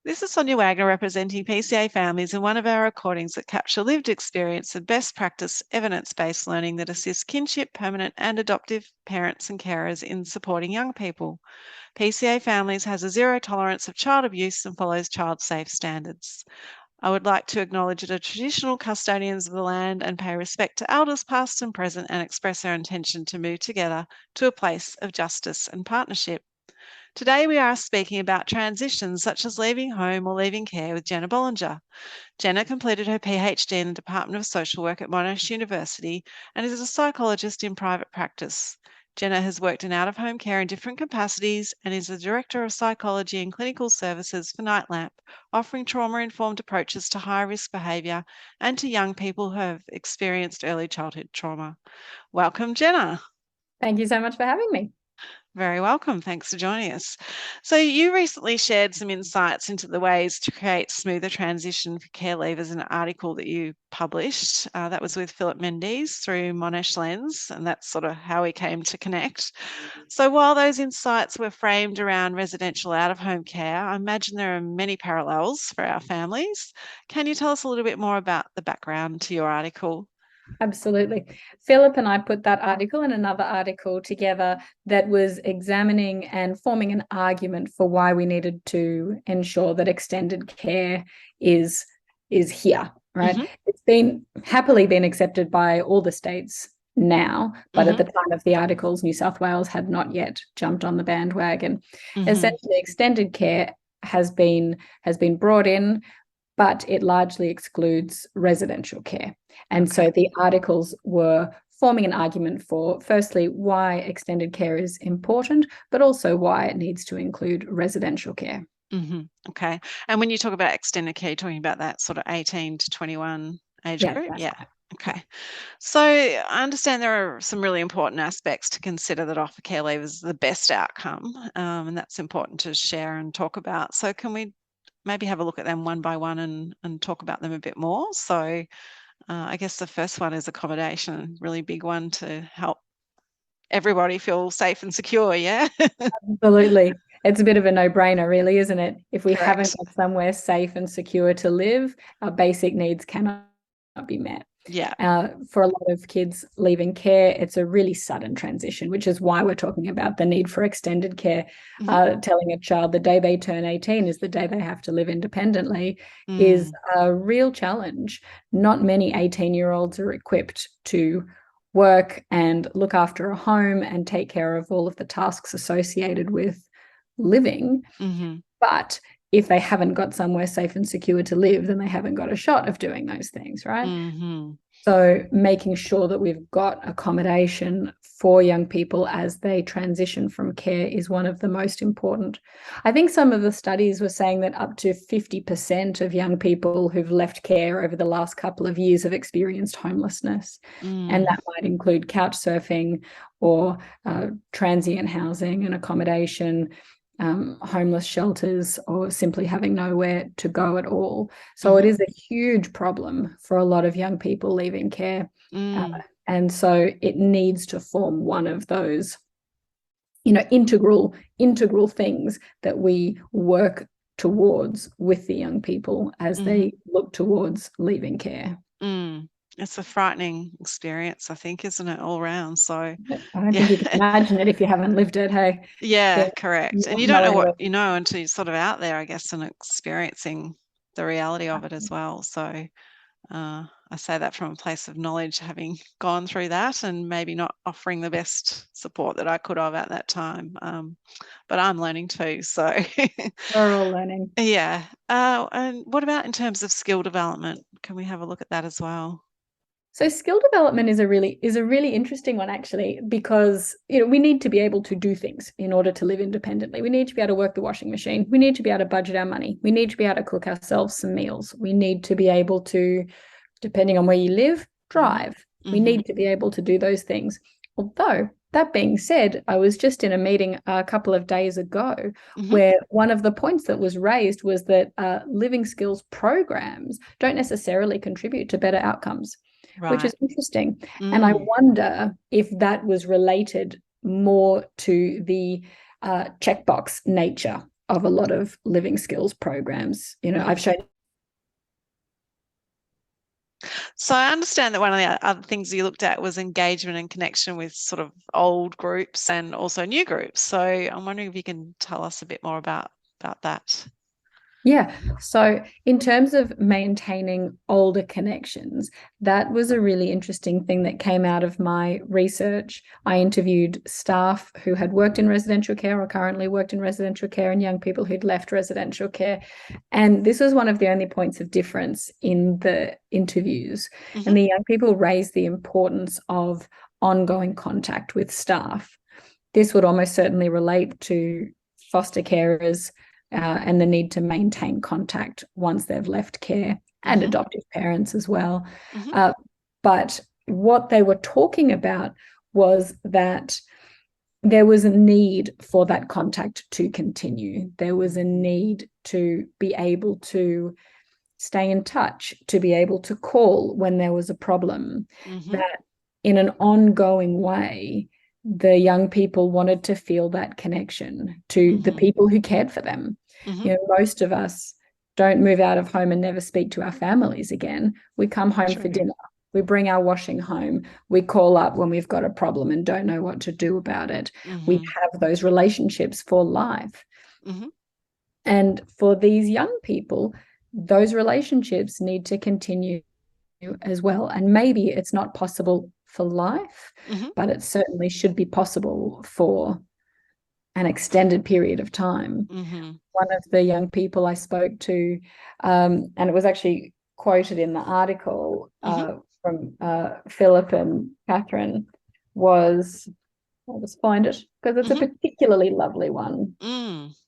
This is Sonia Wagner representing PCA families in one of our recordings that capture lived experience and best practice evidence-based learning that assists kinship, permanent and adoptive parents and carers in supporting young people. PCA Families has a zero tolerance of child abuse and follows child-safe standards. I would like to acknowledge the traditional custodians of the land and pay respect to elders past and present and express our intention to move together to a place of justice and partnership. Today we are speaking about transitions such as leaving home or leaving care with Jenna Bollinger. Jenna completed her PhD in the Department of Social Work at Monash University and is a psychologist in private practice. Jenna has worked in out-of-home care in different capacities and is the Director of Psychology and Clinical Services for Nightlamp, offering trauma-informed approaches to high-risk behaviour and to young people who have experienced early childhood trauma. Welcome, Jenna. Thank you so much for having me. Very welcome. Thanks for joining us. So you recently shared some insights into the ways to create smoother transition for care leavers in an article that you published. That was with Philiip Mendes through Monash Lens, and that's sort of how we came to connect. So while those insights were framed around residential out-of-home care, I imagine there are many parallels for our families. Can you tell us a little bit more about the background to your article? Absolutely. Philiip and I put that article and another article together that was examining and forming an argument for why we needed to ensure that extended care is here, right? Mm-hmm. It's happily been accepted by all the states now, but at the time of the articles, New South Wales had not yet jumped on the bandwagon. Essentially, extended care has been brought in, but it largely excludes residential care. And so the articles were forming an argument for, firstly, why extended care is important, but also why it needs to include residential care. Okay. And when you talk about extended care, you're talking about that sort of 18 to 21 age group? Yeah. Right. Okay. So I understand there are some really important aspects to consider that offer care leavers the best outcome, and that's important to share and talk about. So can we maybe have a look at them one by one and talk about them a bit more? So I guess the first one is accommodation, really big one to help everybody feel safe and secure, yeah? Absolutely. It's a bit of a no-brainer, really, isn't it? If we haven't got somewhere safe and secure to live, our basic needs cannot be met. Yeah. For a lot of kids leaving care, it's a really sudden transition, which is why we're talking about the need for extended care. Telling a child the day they turn 18 is the day they have to live independently is a real challenge. Not many 18-year-olds are equipped to work and look after a home and take care of all of the tasks associated with living. But if they haven't got somewhere safe and secure to live, then they haven't got a shot of doing those things, right? So making sure that we've got accommodation for young people as they transition from care is one of the most important. I think some of the studies were saying that up to 50% of young people who've left care over the last couple of years have experienced homelessness. And that might include couch surfing or transient housing and accommodation, homeless shelters, or simply having nowhere to go at all. So it is a huge problem for a lot of young people leaving care. And so it needs to form one of those, integral things that we work towards with the young people as they look towards leaving care. It's a frightening experience, I think, isn't it, all around? So I don't think you can imagine it if you haven't lived it, hey? Yeah, correct. And you don't know what you know until you're sort of out there, I guess, and experiencing the reality of it as well. So I say that from a place of knowledge, having gone through that and maybe not offering the best support that I could have at that time. But I'm learning too, so. We're all learning. Yeah. And what about in terms of skill development? Can we have a look at that as well? So skill development is a really interesting one, actually, because we need to be able to do things in order to live independently. We need to be able to work the washing machine. We need to be able to budget our money. We need to be able to cook ourselves some meals. We need to be able to, depending on where you live, drive. We need to be able to do those things. Although, that being said, I was just in a meeting a couple of days ago where one of the points that was raised was that living skills programs don't necessarily contribute to better outcomes. Right. Which is interesting. And I wonder if that was related more to the checkbox nature of a lot of living skills programs. I've shown. So I understand that one of the other things you looked at was engagement and connection with sort of old groups and also new groups. So I'm wondering if you can tell us a bit more about that. Yeah. So in terms of maintaining older connections, that was a really interesting thing that came out of my research. I interviewed staff who had worked in residential care or currently worked in residential care and young people who'd left residential care. And this was one of the only points of difference in the interviews. And the young people raised the importance of ongoing contact with staff. This would almost certainly relate to foster carers, and the need to maintain contact once they've left care, and adoptive parents as well. But what they were talking about was that there was a need for that contact to continue. There was a need to be able to stay in touch, to be able to call when there was a problem, that in an ongoing way, the young people wanted to feel that connection to the people who cared for them. Most of us don't move out of home and never speak to our families again. We come home for dinner. We bring our washing home. We call up when we've got a problem and don't know what to do about it. We have those relationships for life. And for these young people, those relationships need to continue as well. And maybe it's not possible for life, but it certainly should be possible for an extended period of time. One of the young people I spoke to, and it was actually quoted in the article from Philiip and Catherine, was, I'll just find it because it's a particularly lovely one.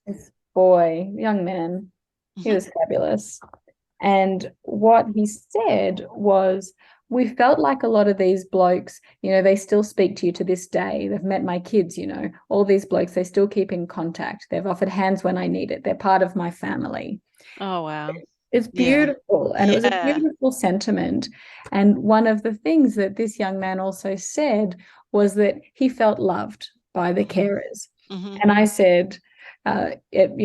This boy, young man, he was fabulous. And what he said was, we felt like a lot of these blokes, they still speak to you to this day. They've met my kids, all these blokes, they still keep in contact. They've offered hands when I need it. They're part of my family. Oh, wow. It's beautiful. And it was a beautiful sentiment. And one of the things that this young man also said was that he felt loved by the carers. And I said,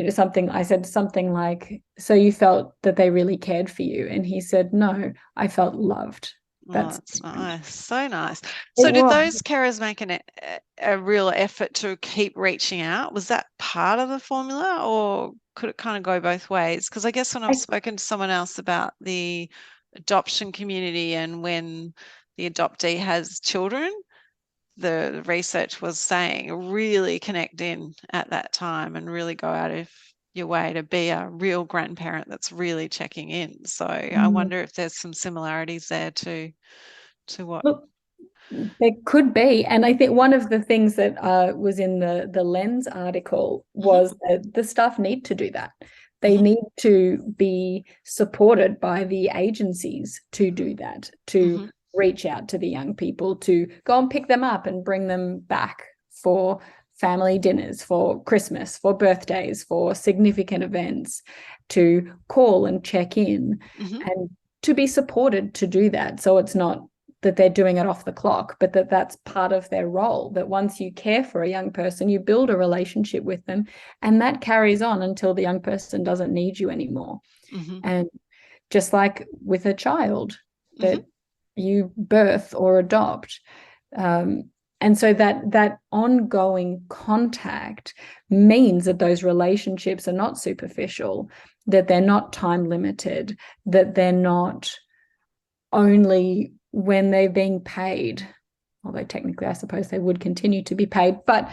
something like, so you felt that they really cared for you? And he said, no, I felt loved. That's nice. So nice. So did those carers make a real effort to keep reaching out? Was that part of the formula, or could it kind of go both ways? Because I guess when I've spoken to someone else about the adoption community and when the adoptee has children, the research was saying really connect in at that time and really go out of your way to be a real grandparent that's really checking in. So I wonder if there's some similarities there to what. Look, there could be. And I think one of the things that was in the Lens article was that the staff need to do that. They need to be supported by the agencies to do that, to reach out to the young people, to go and pick them up and bring them back for family dinners, for Christmas, for birthdays, for significant events, to call and check in and to be supported to do that. So it's not that they're doing it off the clock, but that's part of their role, that once you care for a young person, you build a relationship with them, and that carries on until the young person doesn't need you anymore. And just like with a child that you birth or adopt, and so that ongoing contact means that those relationships are not superficial, that they're not time limited, that they're not only when they're being paid, although technically I suppose they would continue to be paid, but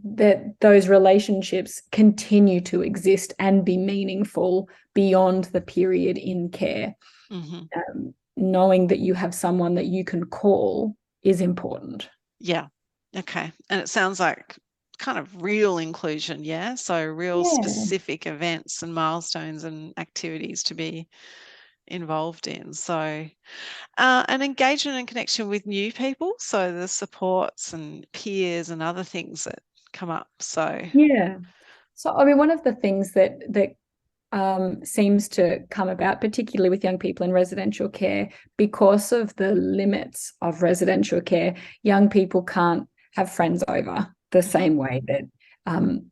that those relationships continue to exist and be meaningful beyond the period in care. Knowing that you have someone that you can call is important. Yeah. Okay. And it sounds like kind of real inclusion, yeah? So real specific events and milestones and activities to be involved in. So an engagement and connection with new people, so the supports and peers and other things that come up. So I mean, one of the things that seems to come about, particularly with young people in residential care, because of the limits of residential care, young people can't have friends over the same way that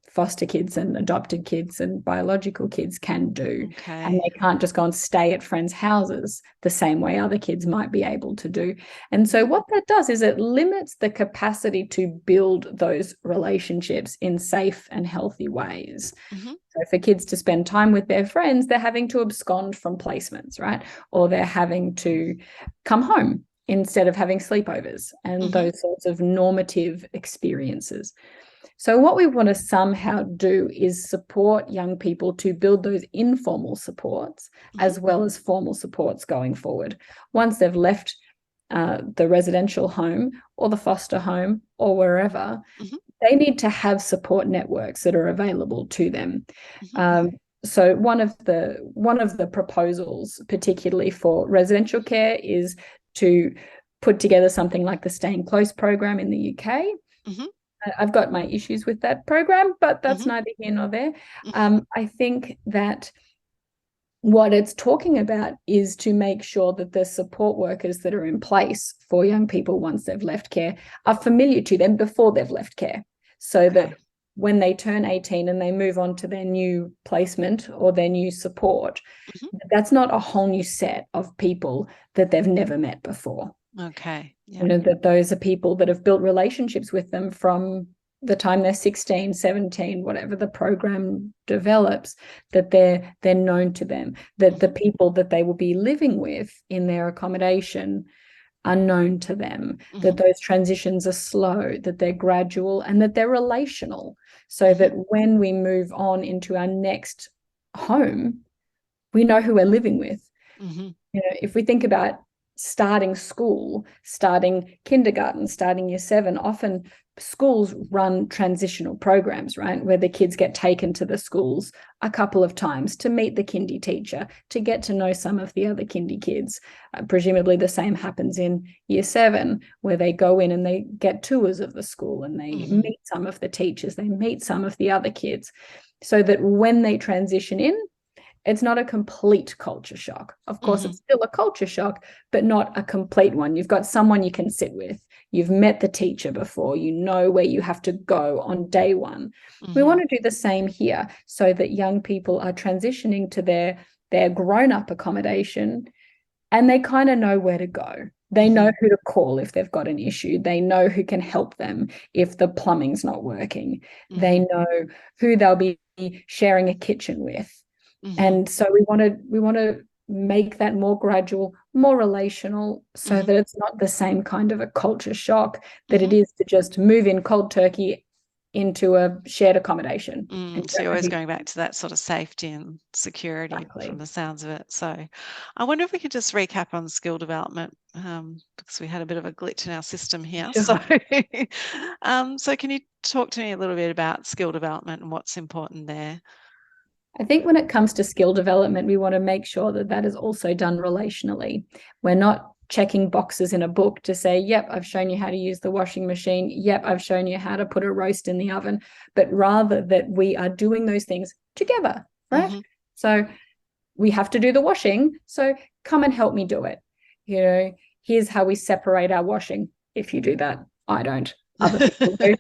foster kids and adopted kids and biological kids can do. Okay. And they can't just go and stay at friends' houses the same way other kids might be able to do. And so what that does is it limits the capacity to build those relationships in safe and healthy ways. So for kids to spend time with their friends, they're having to abscond from placements, right? Or they're having to come home instead of having sleepovers and those sorts of normative experiences. So what we want to somehow do is support young people to build those informal supports as well as formal supports going forward. Once they've left the residential home or the foster home or wherever, they need to have support networks that are available to them. So one of the proposals, particularly for residential care, is to put together something like the Staying Close program in the UK. I've got my issues with that program, but that's neither here nor there. I think that what it's talking about is to make sure that the support workers that are in place for young people once they've left care are familiar to them before they've left care, so that when they turn 18 and they move on to their new placement or their new support, that's not a whole new set of people that they've never met before. Okay. Yeah. You know, that those are people that have built relationships with them from the time they're 16, 17, whatever the program develops, that they're known to them, that the people that they will be living with in their accommodation are known to them, that those transitions are slow, that they're gradual, and that they're relational, so that when we move on into our next home, we know who we're living with. You know, if we think about starting school, starting kindergarten, starting year 7, often schools run transitional programs, right, where the kids get taken to the schools a couple of times to meet the kindy teacher, to get to know some of the other kindy kids. Presumably the same happens in year 7, where they go in and they get tours of the school and they meet some of the teachers, they meet some of the other kids, so that when they transition in, it's not a complete culture shock. Of course, it's still a culture shock, but not a complete one. You've got someone you can sit with. You've met the teacher before. You know where you have to go on day one. We want to do the same here, so that young people are transitioning to their grown-up accommodation and they kind of know where to go. They know who to call if they've got an issue. They know who can help them if the plumbing's not working. They know who they'll be sharing a kitchen with. And so we want to make that more gradual, more relational, so that it's not the same kind of a culture shock that it is to just move in cold turkey into a shared accommodation. So you're always going back to that sort of safety and security from the sounds of it. So I wonder if we could just recap on skill development, because we had a bit of a glitch in our system here. So, so can you talk to me a little bit about skill development and what's important there? I think when it comes to skill development, we want to make sure that that is also done relationally. We're not checking boxes in a book to say, yep, I've shown you how to use the washing machine. Yep, I've shown you how to put a roast in the oven. But rather that we are doing those things together, right? So we have to do the washing. So come and help me do it. You know, here's how we separate our washing. If you do that, I don't. Other people do.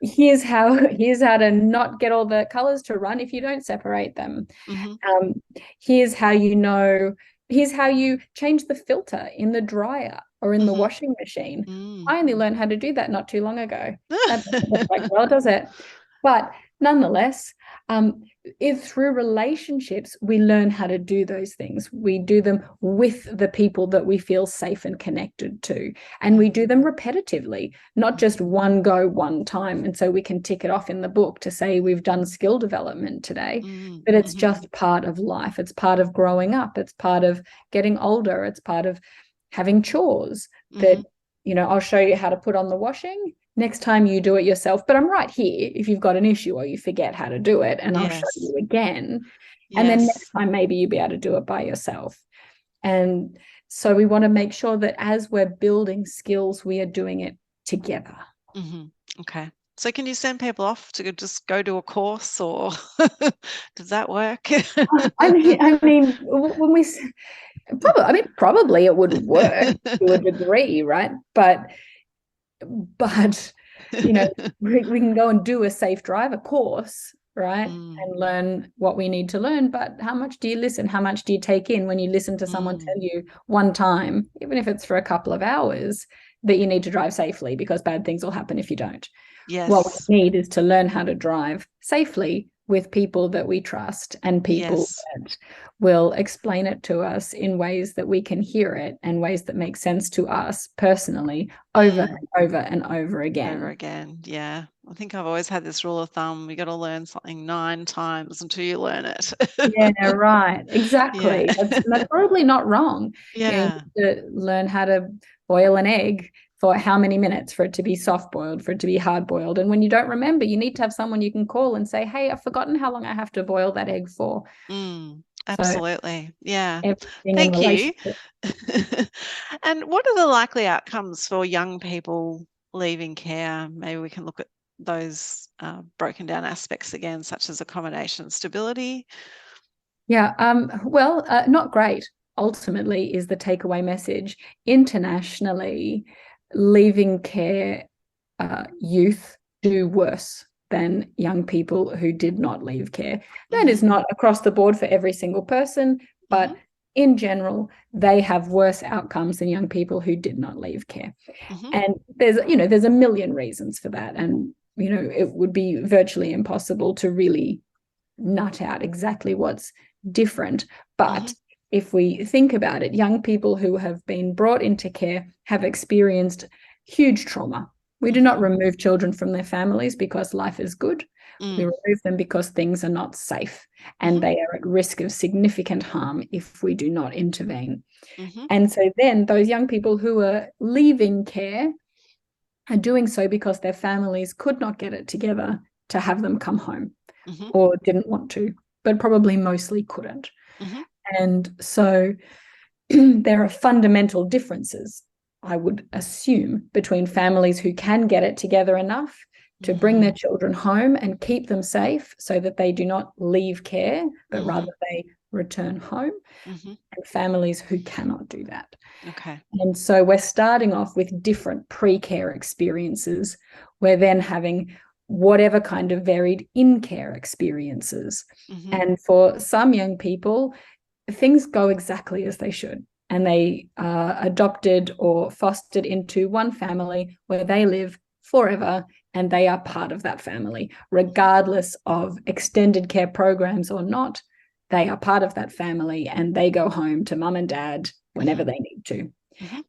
Here's how to not get all the colors to run if you don't separate them. Here's how you change the filter in the dryer or in the washing machine. I only learned how to do that not too long ago. That doesn't look like well, does it? But nonetheless, through relationships, we learn how to do those things. We do them with the people that we feel safe and connected to. And we do them repetitively, not just one go, one time. And so we can tick it off in the book to say we've done skill development today, but it's just part of life. It's part of growing up. It's part of getting older. It's part of having chores that, you know, I'll show you how to put on the washing. Next time you do it yourself, but I'm right here if you've got an issue or you forget how to do it, and I'll show you again. And then next time maybe you'll be able to do it by yourself. And so we want to make sure that as we're building skills, we are doing it together. Okay. So can you send people off to just go to a course, or does that work? I mean, when we probably it would work to a degree, right? But you know, we can go and do a safe driver course, right? And learn what we need to learn. But how much do you listen? How much do you take in when you listen to someone tell you one time, even if it's for a couple of hours, that you need to drive safely because bad things will happen if you don't? Yes. What we need is to learn how to drive safely with people that we trust and people that will explain it to us in ways that we can hear it and ways that make sense to us personally over and over and over again. Yeah. I think I've always had this rule of thumb. You got to learn something 9 times until you learn it. Yeah, right. Exactly. Yeah. That's probably not wrong. Yeah. You need to learn how to boil an egg for how many minutes for it to be soft boiled, for it to be hard boiled. And when you don't remember, you need to have someone you can call and say, hey, I've forgotten how long I have to boil that egg for. Absolutely. Yeah. Thank you. And what are the likely outcomes for young people leaving care? Maybe we can look at those broken down aspects again, such as accommodation stability. Yeah. Well, not great, ultimately, is the takeaway message. Internationally, leaving care youth do worse than young people who did not leave care. That is not across the board for every single person, but in general, they have worse outcomes than young people who did not leave care. And there's a million reasons for that. And, it would be virtually impossible to really nut out exactly what's different. But if we think about it, young people who have been brought into care have experienced huge trauma. We do not remove children from their families because life is good. We remove them because things are not safe and they are at risk of significant harm if we do not intervene. And so then those young people who are leaving care are doing so because their families could not get it together to have them come home or didn't want to, but probably mostly couldn't. And so there are fundamental differences, I would assume, between families who can get it together enough to bring their children home and keep them safe so that they do not leave care, but rather they return home, and families who cannot do that. Okay. And so we're starting off with different pre-care experiences. We're then having whatever kind of varied in-care experiences. And for some young people, things go exactly as they should. And they are adopted or fostered into one family where they live forever and they are part of that family, regardless of extended care programs or not. They are part of that family and they go home to mum and dad whenever they need to.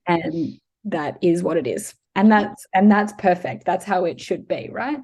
And that is what it is. And that's perfect. That's how it should be, right?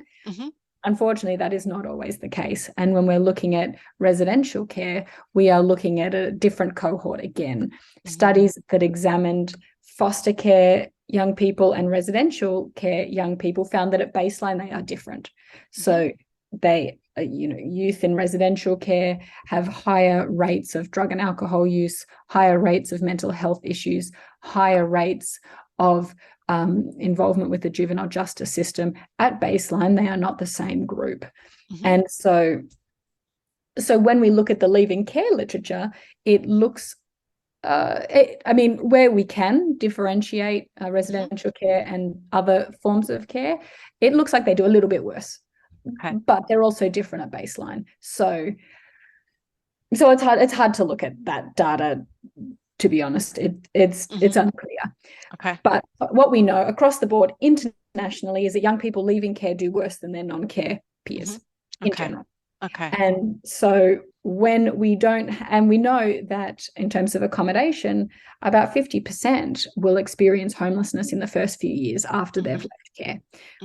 Unfortunately, that is not always the case. And when we're looking at residential care, we are looking at a different cohort again. Studies that examined foster care young people and residential care young people found that at baseline, they are different. So they, youth in residential care have higher rates of drug and alcohol use, higher rates of mental health issues, higher rates of involvement with the juvenile justice system. At baseline, they are not the same group. And so when we look at the leaving care literature, it looks, where we can differentiate residential care and other forms of care, it looks like they do a little bit worse. But they're also different at baseline. So it's hard to look at that data. To be honest, it's unclear. But what we know across the board internationally is that young people leaving care do worse than their non-care peers in general. And so when we don't, and we know that in terms of accommodation, about 50% will experience homelessness in the first few years after they've left care,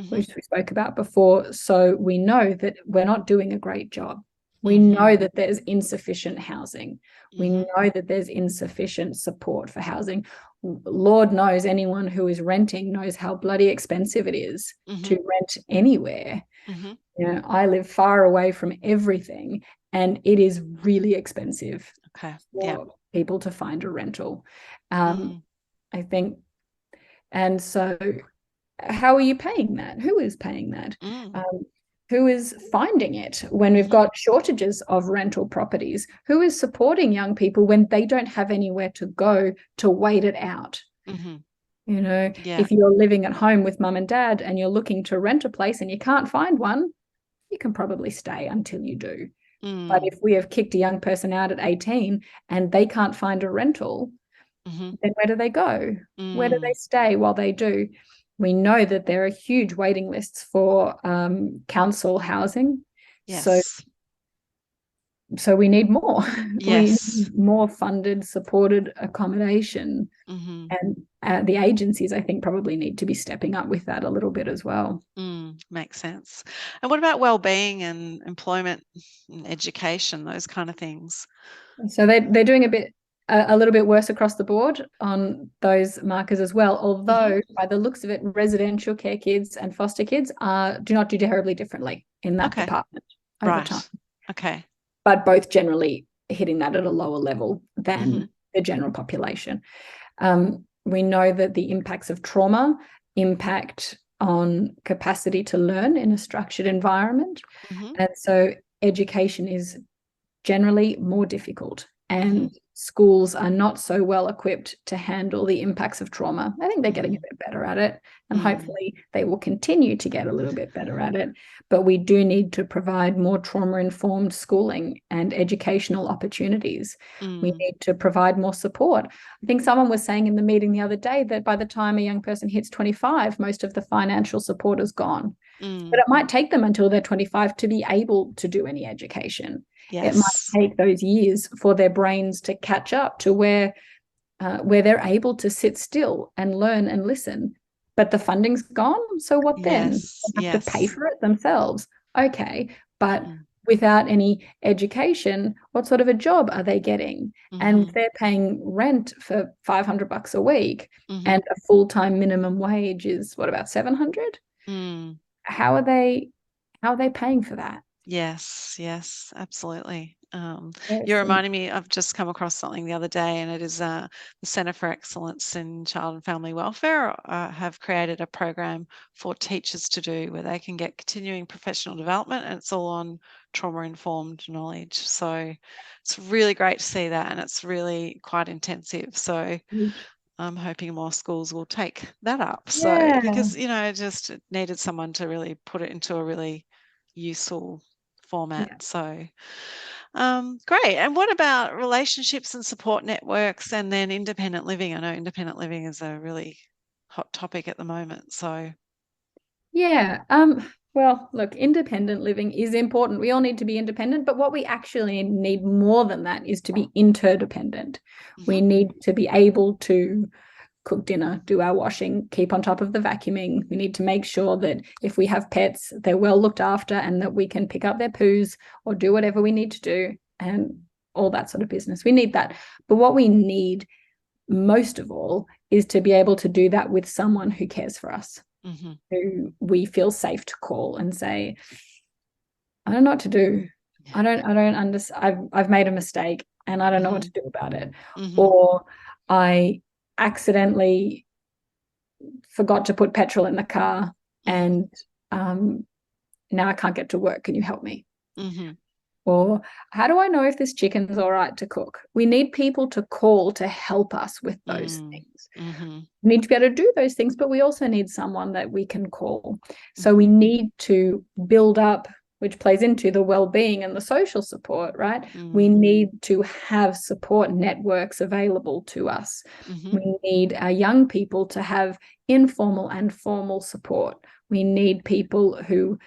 which we spoke about before. So we know that we're not doing a great job. We know that there's insufficient housing. We know that there's insufficient support for housing. Lord knows anyone who is renting knows how bloody expensive it is to rent anywhere. I live far away from everything, and it is really expensive for people to find a rental. I think, and so how are you paying that? Who is paying that? Who is finding it when we've got shortages of rental properties? Who is supporting young people when they don't have anywhere to go to wait it out? You know, Yeah. if you're living at home with mum and dad and you're looking to rent a place and you can't find one, you can probably stay until you do. But if we have kicked a young person out at 18 and they can't find a rental, then where do they go? Where do they stay while they do? We know that there are huge waiting lists for council housing. Yes. So we need more. We Yes. need more funded, supported accommodation. And the agencies, I think, probably need to be stepping up with that a little bit as well. Makes sense. And what about well-being and employment and education, those kind of things? So they're doing a little bit worse across the board on those markers as well. Although by the looks of it, residential care kids and foster kids do not do terribly differently in that department over time. Okay. But both generally hitting that at a lower level than the general population. We know that the impacts of trauma impact on capacity to learn in a structured environment. And so education is generally more difficult, and schools are not so well equipped to handle the impacts of trauma. I think they're getting a bit better at it, and hopefully they will continue to get a little bit better at it. But we do need to provide more trauma-informed schooling and educational opportunities. We need to provide more support. I think someone was saying in the meeting the other day that by the time a young person hits 25, most of the financial support is gone. But it might take them until they're 25 to be able to do any education. It might take those years for their brains to catch up to where they're able to sit still and learn and listen. But the funding's gone, so what then? They have to pay for it themselves. Okay, but without any education, what sort of a job are they getting? And if they're paying rent for $500 a week and a full-time minimum wage is what, about 700? How are they paying for that? Yes, absolutely. You're reminding me, I've just come across something the other day, and it is the Centre for Excellence in Child and Family Welfare have created a program for teachers to do where they can get continuing professional development, and it's all on trauma-informed knowledge. So it's really great to see that, and it's really quite intensive. So I'm hoping more schools will take that up. So because, just needed someone to really put it into a really useful format. So great. And what about relationships and support networks, and then independent living? I know independent living is a really hot topic at the moment. So well, look, independent living is important. We all need to be independent, but what we actually need more than that is to be interdependent. We need to be able to cook dinner, do our washing, keep on top of the vacuuming. We need to make sure that if we have pets, they're well looked after and that we can pick up their poos or do whatever we need to do and all that sort of business. We need that. But what we need most of all is to be able to do that with someone who cares for us, who we feel safe to call and say, I don't know what to do. I don't understand. I've made a mistake and I don't know what to do about it. Or I accidentally forgot to put petrol in the car and now I can't get to work. Can you help me? Or how do I know if this chicken's all right to cook? We need people to call to help us with those things. We need to be able to do those things, but we also need someone that we can call. So we need to build up, which plays into the well-being and the social support, right? We need to have support networks available to us. We need our young people to have informal and formal support. We need people who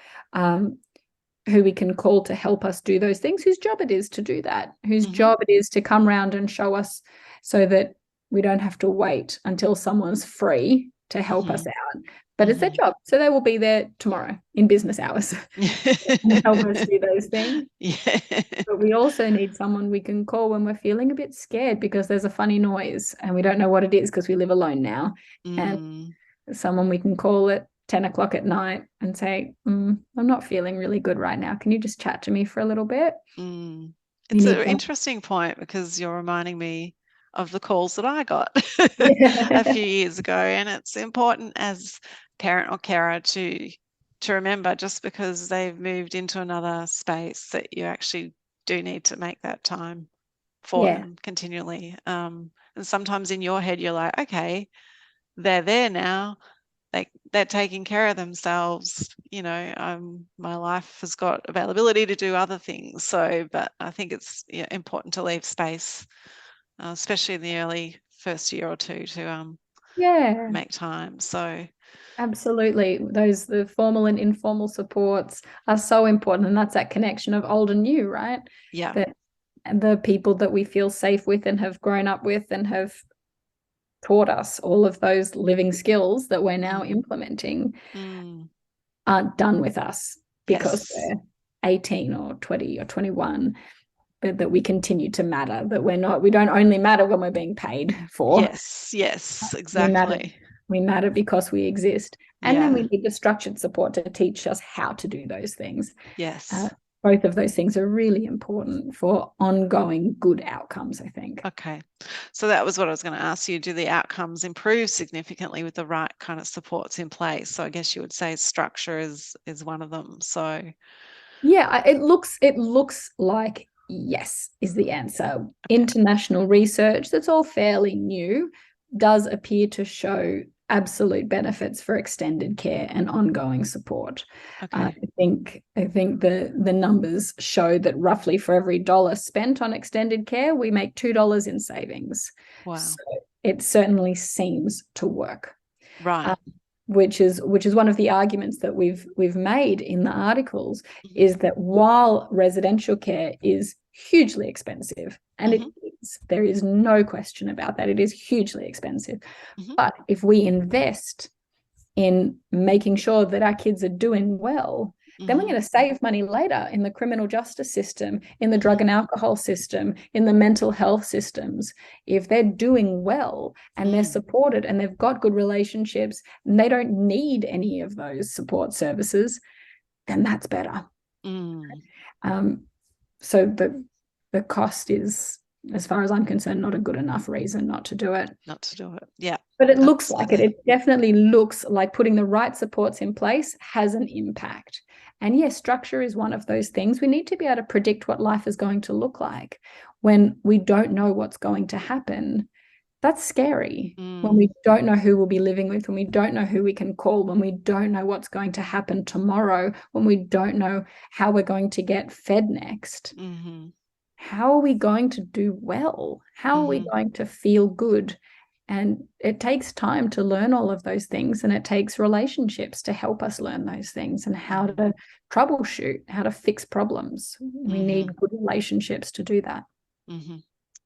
we can call to help us do those things, whose job it is to do that, whose job it is to come round and show us, so that we don't have to wait until someone's free to help us out. But it's their job. So they will be there tomorrow in business hours and help us do those things. But we also need someone we can call when we're feeling a bit scared because there's a funny noise and we don't know what it is because we live alone now. And someone we can call at 10 o'clock at night and say, I'm not feeling really good right now. Can you just chat to me for a little bit? It's an interesting point because you're reminding me of the calls that I got a few years ago. And it's important as parent or carer to remember, just because they've moved into another space, that you actually do need to make that time for them continually. And sometimes in your head, you're like, okay, they're there now. They're taking care of themselves. My life has got availability to do other things. So, but I think it's important to leave space, especially in the early first year or two, to make time. So absolutely, the formal and informal supports are so important, and that's that connection of old and new, right? yeah, That the people that we feel safe with and have grown up with and have taught us all of those living skills that we're now implementing aren't done with us because we're 18 or 20 or 21, but that we continue to matter, that we don't only matter when we're being paid for. Yes, exactly. We matter because we exist. And then we need the structured support to teach us how to do those things. Yes. Both of those things are really important for ongoing good outcomes, I think. Okay. So that was what I was going to ask you. Do the outcomes improve significantly with the right kind of supports in place? So I guess you would say structure is one of them. So yeah, it looks like yes is the answer. Okay. International research that's all fairly new does appear to show absolute benefits for extended care and ongoing support. Okay. I think the numbers show that roughly for every $1 spent on extended care, we make $2 in savings. Wow. So it certainly seems to work. Right. Which is one of the arguments that we've made in the articles, is that while residential care is hugely expensive, and it is, there is no question about that, it is hugely expensive. But if we invest in making sure that our kids are doing well, then we're going to save money later in the criminal justice system, in the drug and alcohol system, in the mental health systems. If they're doing well and they're supported and they've got good relationships and they don't need any of those support services, then that's better. So the cost is, as far as I'm concerned, not a good enough reason not to do it. Yeah. But it looks like it. It definitely looks like putting the right supports in place has an impact. And yes, structure is one of those things. We need to be able to predict what life is going to look like. When we don't know what's going to happen, that's scary. When we don't know who we'll be living with, when we don't know who we can call, when we don't know what's going to happen tomorrow, when we don't know how we're going to get fed next. How are we going to do well? How are we going to feel good? And it takes time to learn all of those things, and it takes relationships to help us learn those things, and how to troubleshoot, how to fix problems. We need good relationships to do that.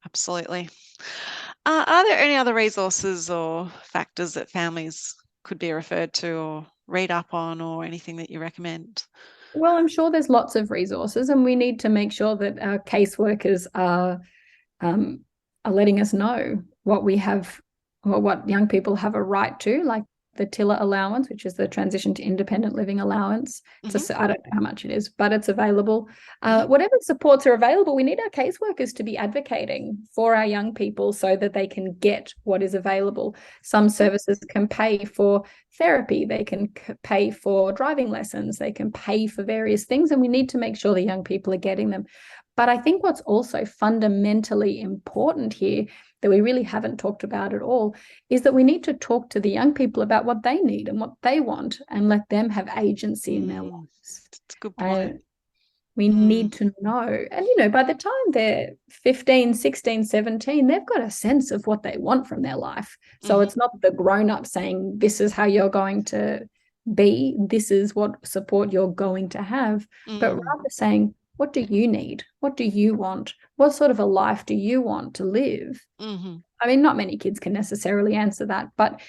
Absolutely. Are there any other resources or factors that families could be referred to or read up on, or anything that you recommend? Well, I'm sure there's lots of resources, and we need to make sure that our caseworkers are letting us know what we have, or what young people have a right to, like the TILA allowance, which is the transition to independent living allowance. I don't know how much it is, but it's available. Whatever supports are available, we need our caseworkers to be advocating for our young people so that they can get what is available. Some services can pay for therapy, they can pay for driving lessons, they can pay for various things, and we need to make sure the young people are getting them. But I think what's also fundamentally important here that we really haven't talked about at all is that we need to talk to the young people about what they need and what they want, and let them have agency in their lives. That's a good point. We need to know. And, by the time they're 15, 16, 17, they've got a sense of what they want from their life. So it's not the grown-up saying, this is how you're going to be, this is what support you're going to have, but rather saying, what do you need? What do you want? What sort of a life do you want to live? I mean, not many kids can necessarily answer that, but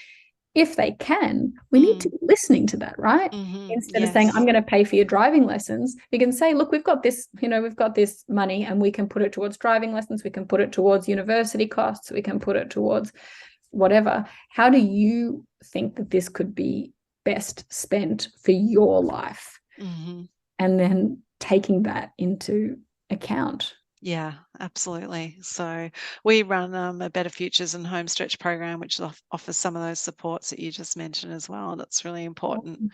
if they can, we need to be listening to that, right? Instead of saying, I'm going to pay for your driving lessons, we can say, look, we've got this, we've got this money, and we can put it towards driving lessons. We can put it towards university costs. We can put it towards whatever. How do you think that this could be best spent for your life? And then taking that into account. Yeah, absolutely. So we run a Better Futures and Home Stretch program, which offers some of those supports that you just mentioned as well. And it's really important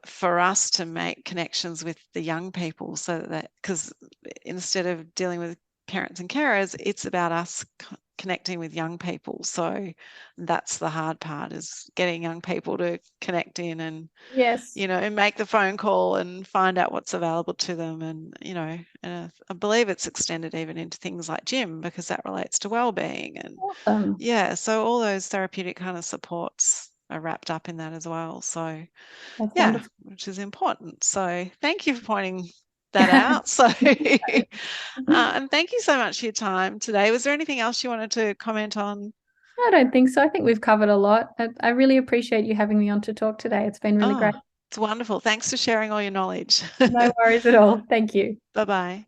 for us to make connections with the young people, so that, because instead of dealing with parents and carers, it's about us connecting with young people. So that's the hard part, is getting young people to connect in and, Yes. and make the phone call and find out what's available to them. And, and I believe it's extended even into things like gym, because that relates to well-being. And Awesome. so all those therapeutic kind of supports are wrapped up in that as well. So That's wonderful. which is important. So thank you for pointing that out. So and thank you so much for your time today. Was there anything else you wanted to comment on? I don't think so. I think we've covered a lot. I really appreciate you having me on to talk today. It's been really great. It's wonderful. Thanks for sharing all your knowledge. No worries at all. Thank you. Bye-bye.